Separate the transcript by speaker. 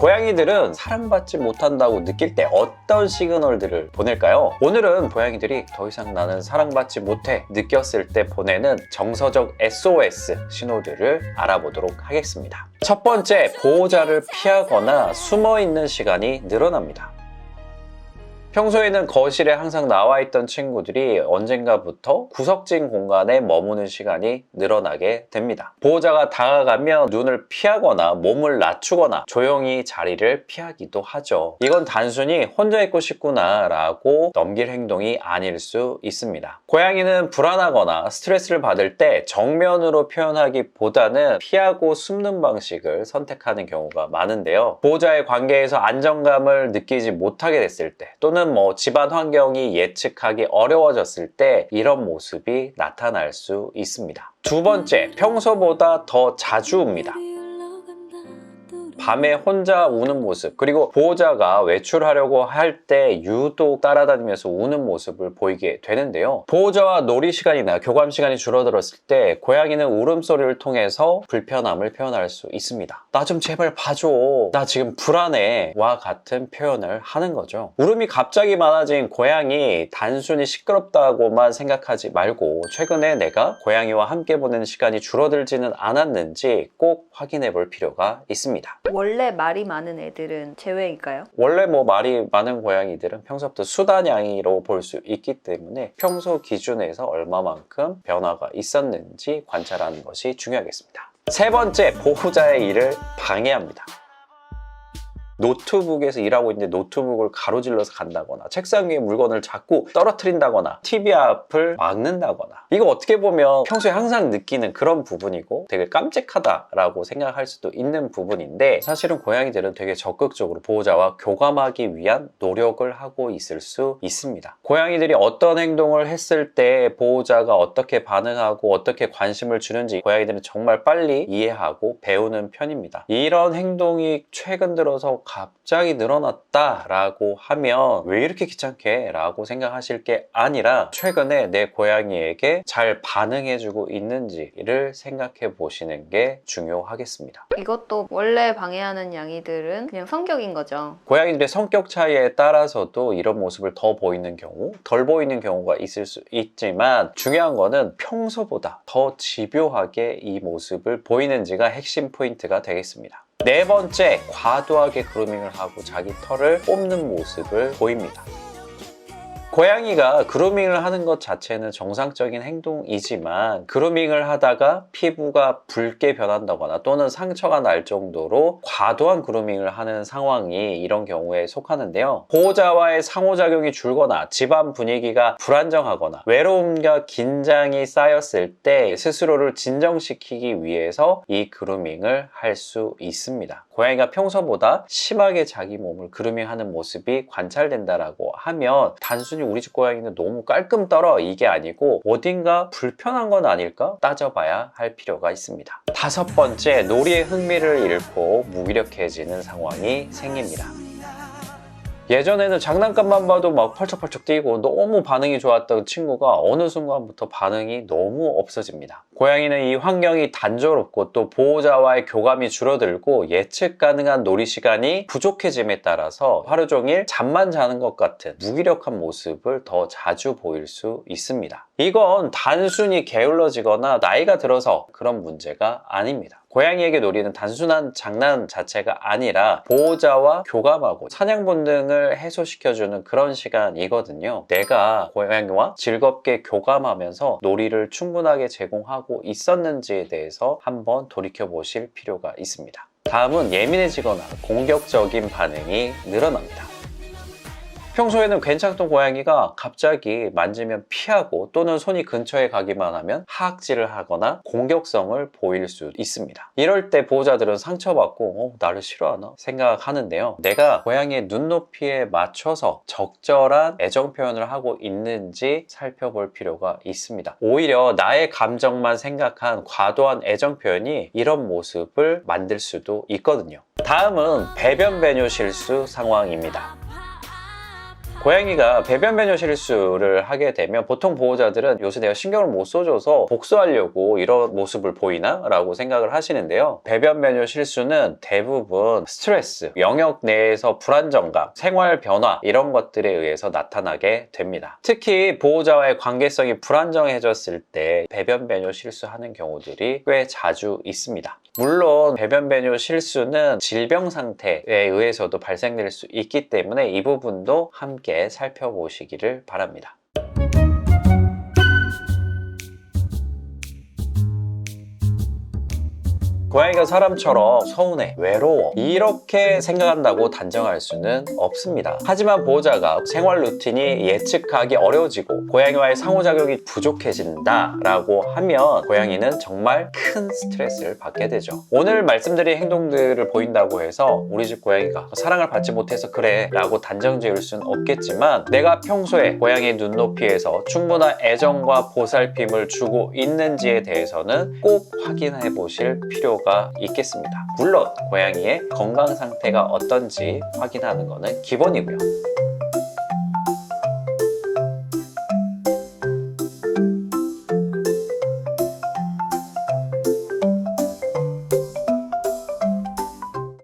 Speaker 1: 고양이들은 사랑받지 못한다고 느낄 때 어떤 시그널들을 보낼까요? 오늘은 고양이들이 더 이상 나는 사랑받지 못해 느꼈을 때 보내는 정서적 SOS 신호들을 알아보도록 하겠습니다. 첫 번째, 보호자를 피하거나 숨어있는 시간이 늘어납니다. 평소에는 거실에 항상 나와 있던 친구들이 언젠가부터 구석진 공간에 머무는 시간이 늘어나게 됩니다. 보호자가 다가가면 눈을 피하거나 몸을 낮추거나 조용히 자리를 피하기도 하죠. 이건 단순히 혼자 있고 싶구나 라고 넘길 행동이 아닐 수 있습니다. 고양이는 불안하거나 스트레스를 받을 때 정면으로 표현하기보다는 피하고 숨는 방식을 선택하는 경우가 많은데요. 보호자의 관계에서 안정감을 느끼지 못하게 됐을 때, 또는 집안 환경이 예측하기 어려워졌을 때 이런 모습이 나타날 수 있습니다. 두 번째, 평소보다 더 자주 웁니다. 밤에 혼자 우는 모습, 그리고 보호자가 외출하려고 할 때 유독 따라다니면서 우는 모습을 보이게 되는데요. 보호자와 놀이 시간이나 교감 시간이 줄어들었을 때 고양이는 울음소리를 통해서 불편함을 표현할 수 있습니다. 나 좀 제발 봐줘, 나 지금 불안해 와 같은 표현을 하는 거죠. 울음이 갑자기 많아진 고양이, 단순히 시끄럽다고만 생각하지 말고 최근에 내가 고양이와 함께 보내는 시간이 줄어들지는 않았는지 꼭 확인해 볼 필요가 있습니다.
Speaker 2: 원래 말이 많은 애들은 제외일까요?
Speaker 1: 원래 말이 많은 고양이들은 평소부터 수단양이로 볼 수 있기 때문에 평소 기준에서 얼마만큼 변화가 있었는지 관찰하는 것이 중요하겠습니다. 세 번째, 보호자의 일을 방해합니다. 노트북에서 일하고 있는데 노트북을 가로질러서 간다거나 책상 위에 물건을 자꾸 떨어뜨린다거나 TV 앞을 막는다거나, 이거 어떻게 보면 평소에 항상 느끼는 그런 부분이고 되게 깜찍하다라고 생각할 수도 있는 부분인데, 사실은 고양이들은 되게 적극적으로 보호자와 교감하기 위한 노력을 하고 있을 수 있습니다. 고양이들이 어떤 행동을 했을 때 보호자가 어떻게 반응하고 어떻게 관심을 주는지 고양이들은 정말 빨리 이해하고 배우는 편입니다. 이런 행동이 최근 들어서 갑자기 늘어났다라고 하면 왜 이렇게 귀찮게? 라고 생각하실 게 아니라 최근에 내 고양이에게 잘 반응해주고 있는지를 생각해 보시는 게 중요하겠습니다.
Speaker 2: 이것도 원래 방해하는 양이들은 그냥 성격인 거죠.
Speaker 1: 고양이들의 성격 차이에 따라서도 이런 모습을 더 보이는 경우, 덜 보이는 경우가 있을 수 있지만 중요한 거는 평소보다 더 집요하게 이 모습을 보이는지가 핵심 포인트가 되겠습니다. 네 번째, 과도하게 그루밍을 하고 자기 털을 뽑는 모습을 보입니다. 고양이가 그루밍을 하는 것 자체는 정상적인 행동이지만 그루밍을 하다가 피부가 붉게 변한다거나 또는 상처가 날 정도로 과도한 그루밍을 하는 상황이 이런 경우에 속하는데요. 보호자와의 상호작용이 줄거나 집안 분위기가 불안정하거나 외로움과 긴장이 쌓였을 때 스스로를 진정시키기 위해서 이 그루밍을 할 수 있습니다. 고양이가 평소보다 심하게 자기 몸을 그루밍하는 모습이 관찰된다라고 하면 단순히 우리 집 고양이는 너무 깔끔 떨어 이게 아니고 어딘가 불편한 건 아닐까 따져봐야 할 필요가 있습니다. 다섯 번째, 놀이에 흥미를 잃고 무기력해지는 상황이 생깁니다. 예전에는 장난감만 봐도 막 펄쩍펄쩍 뛰고 너무 반응이 좋았던 친구가 어느 순간부터 반응이 너무 없어집니다. 고양이는 이 환경이 단조롭고 또 보호자와의 교감이 줄어들고 예측 가능한 놀이 시간이 부족해짐에 따라서 하루 종일 잠만 자는 것 같은 무기력한 모습을 더 자주 보일 수 있습니다. 이건 단순히 게을러지거나 나이가 들어서 그런 문제가 아닙니다. 고양이에게 놀이는 단순한 장난 자체가 아니라 보호자와 교감하고 사냥 본능을 해소시켜주는 그런 시간이거든요. 내가 고양이와 즐겁게 교감하면서 놀이를 충분하게 제공하고 있었는지에 대해서 한번 돌이켜 보실 필요가 있습니다. 다음은 예민해지거나 공격적인 반응이 늘어납니다. 평소에는 괜찮던 고양이가 갑자기 만지면 피하고 또는 손이 근처에 가기만 하면 하악질을 하거나 공격성을 보일 수 있습니다. 이럴 때 보호자들은 상처받고 나를 싫어하나 생각하는데요. 내가 고양이의 눈높이에 맞춰서 적절한 애정 표현을 하고 있는지 살펴볼 필요가 있습니다. 오히려 나의 감정만 생각한 과도한 애정 표현이 이런 모습을 만들 수도 있거든요. 다음은 배변 배뇨 실수 상황입니다. 고양이가 배변 배뇨 실수를 하게 되면 보통 보호자들은 요새 내가 신경을 못 써줘서 복수하려고 이런 모습을 보이나? 라고 생각을 하시는데요. 배변 배뇨 실수는 대부분 스트레스, 영역 내에서 불안정감, 생활 변화 이런 것들에 의해서 나타나게 됩니다. 특히 보호자와의 관계성이 불안정해졌을 때 배변 배뇨 실수하는 경우들이 꽤 자주 있습니다. 물론 배변 배뇨 실수는 질병 상태에 의해서도 발생될 수 있기 때문에 이 부분도 함께 살펴보시기를 바랍니다. 고양이가 사람처럼 서운해, 외로워 이렇게 생각한다고 단정할 수는 없습니다. 하지만 보호자가 생활 루틴이 예측하기 어려워지고 고양이와의 상호작용이 부족해진다 라고 하면 고양이는 정말 큰 스트레스를 받게 되죠. 오늘 말씀드린 행동들을 보인다고 해서 우리 집 고양이가 사랑을 받지 못해서 그래 라고 단정 지을 수는 없겠지만 내가 평소에 고양이 눈높이에서 충분한 애정과 보살핌을 주고 있는지에 대해서는 꼭 확인해 보실 필요가 있겠습니다. 물론 고양이의 건강 상태가 어떤지 확인하는 것은 기본이고요.